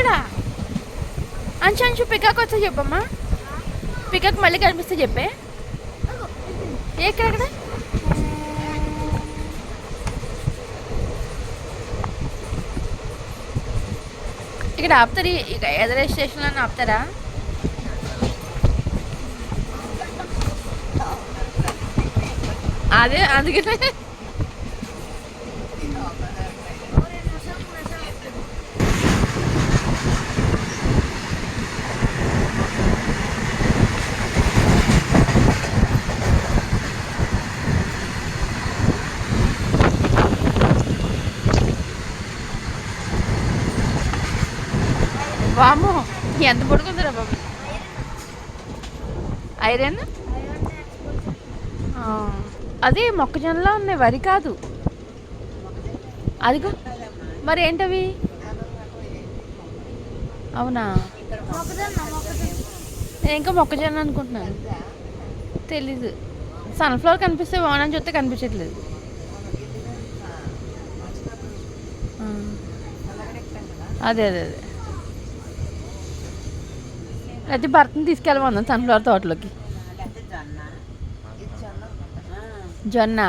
ఎక్కడ అంచు అంచు పికాక్ వచ్చా చెప్పమ్మా. పికాక్ మళ్ళీ కనిపిస్తే చెప్పే. ఎక్కడెక్కడ ఇక్కడ ఆపుతారు, ఇక ఎదరే స్టేషన్లో ఆపుతారా? అదే అందుకనే వామో ఎంత పడుకుందిరా బాబు. ఐరన్ అదే మొక్కజొన్నలో ఉన్నాయి, వరి కాదు. అదిగో మరి ఏంటవి? అవునా, నేను ఇంకా మొక్కజొన్న అనుకుంటున్నాను. తెలీదు. సన్ఫ్లవర్ కనిపిస్తే బాగుందని చూస్తే కనిపించట్లేదు. అదే అదే అదే అయితే భర్తని తీసుకెళ్ళమన్నాను సన్ఫ్లవర్ తోటలోకి. జొన్న.